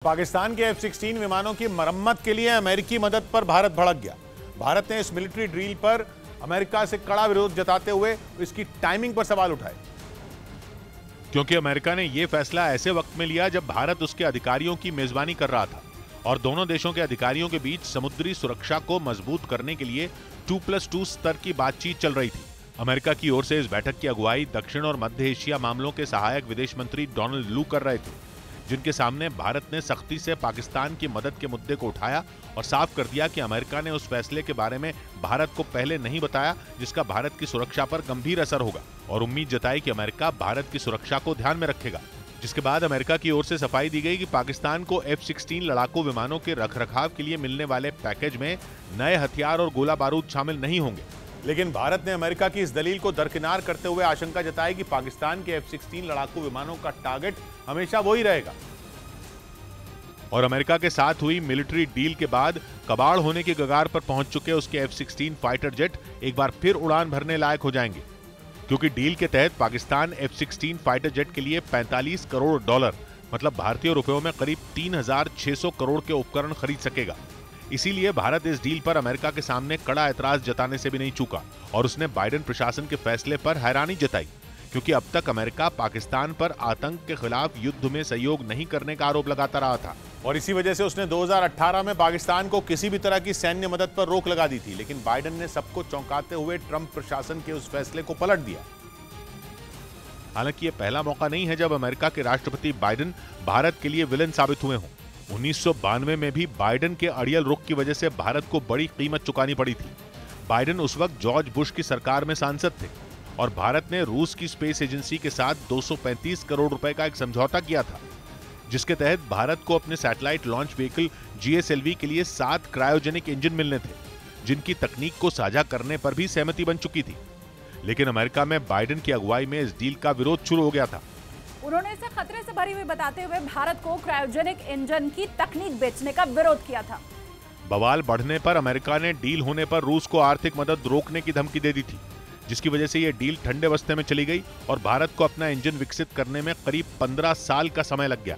पाकिस्तान के F-16 विमानों की मरम्मत के लिए अमेरिकी मदद पर भारत भड़क गया। भारत ने इस मिलिट्री ड्रिल पर अमेरिका से कड़ा विरोध जताते हुए इसकी टाइमिंग पर सवाल उठाए। क्योंकि अमेरिका ने यह फैसला ऐसे वक्त में लिया जब भारत उसके अधिकारियों की मेजबानी कर रहा था और दोनों देशों के अधिकारियों के बीच समुद्री सुरक्षा को मजबूत करने के लिए 2+2 स्तर की बातचीत चल रही थी। अमेरिका की ओर से इस बैठक की अगुवाई दक्षिण और मध्य एशिया मामलों के सहायक विदेश मंत्री डोनाल्ड लू कर रहे थे, जिनके सामने भारत ने सख्ती से पाकिस्तान की मदद के मुद्दे को उठाया और साफ कर दिया कि अमेरिका ने उस फैसले के बारे में भारत को पहले नहीं बताया जिसका भारत की सुरक्षा पर गंभीर असर होगा, और उम्मीद जताई कि अमेरिका भारत की सुरक्षा को ध्यान में रखेगा। जिसके बाद अमेरिका की ओर से सफाई दी गई कि पाकिस्तान को F-16 लड़ाकू विमानों के रखरखाव के लिए मिलने वाले पैकेज में नए हथियार और गोला बारूद शामिल नहीं होंगे। लेकिन भारत ने अमेरिका की इस दलील को दरकिनार करते हुए आशंका जताई कि पाकिस्तान के F-16 लड़ाकू विमानों का टारगेट हमेशा वही रहेगा। और अमेरिका के साथ हुई मिलिट्री डील के बाद कबाड़ होने की कगार पर पहुंच चुके उसके F-16 फाइटर जेट एक बार फिर उड़ान भरने लायक हो जाएंगे, क्योंकि डील के तहत पाकिस्तान F-16 फाइटर जेट के लिए $45 करोड़ मतलब भारतीय रुपयों में करीब 3,600 करोड़ के उपकरण खरीद सकेगा। इसीलिए भारत इस डील पर अमेरिका के सामने कड़ा ऐतराज जताने से भी नहीं चूका और उसने बाइडेन प्रशासन के फैसले पर हैरानी जताई, क्योंकि अब तक अमेरिका पाकिस्तान पर आतंक के खिलाफ युद्ध में सहयोग नहीं करने का आरोप लगाता रहा था और इसी वजह से उसने 2018 में पाकिस्तान को किसी भी तरह की सैन्य मदद पर रोक लगा दी थी। लेकिन बाइडेन ने सबको चौंकाते हुए ट्रंप प्रशासन के उस फैसले को पलट दिया। हालांकि यह पहला मौका नहीं है जब अमेरिका के राष्ट्रपति बाइडेन भारत के लिए विलेन साबित हुए हों। 1992 में भी बाइडेन के अड़ियल रुख की वजह से भारत को बड़ी कीमत चुकानी पड़ी थी। बाइडेन उस वक्त जॉर्ज बुश की सरकार में सांसद थे और भारत ने रूस की स्पेस एजेंसी के साथ 235 करोड़ रुपए का एक समझौता किया था, जिसके तहत भारत को अपने सैटेलाइट लॉन्च व्हीकल GSLV के लिए 7 क्रायोजेनिक इंजन मिलने थे, जिनकी तकनीक को साझा करने पर भी सहमति बन चुकी थी। लेकिन अमेरिका में बाइडेन की अगुवाई में इस डील का विरोध शुरू हो गया था। उन्होंने इसे खतरे से भरी हुई बताते हुए भारत को क्रायोजेनिक इंजन की तकनीक बेचने का विरोध किया था। बवाल बढ़ने पर अमेरिका ने डील होने पर रूस को आर्थिक मदद रोकने की धमकी दे दी थी, जिसकी वजह से यह डील ठंडे बस्ते में चली गई और भारत को अपना इंजन विकसित करने में करीब 15 साल का समय लग गया।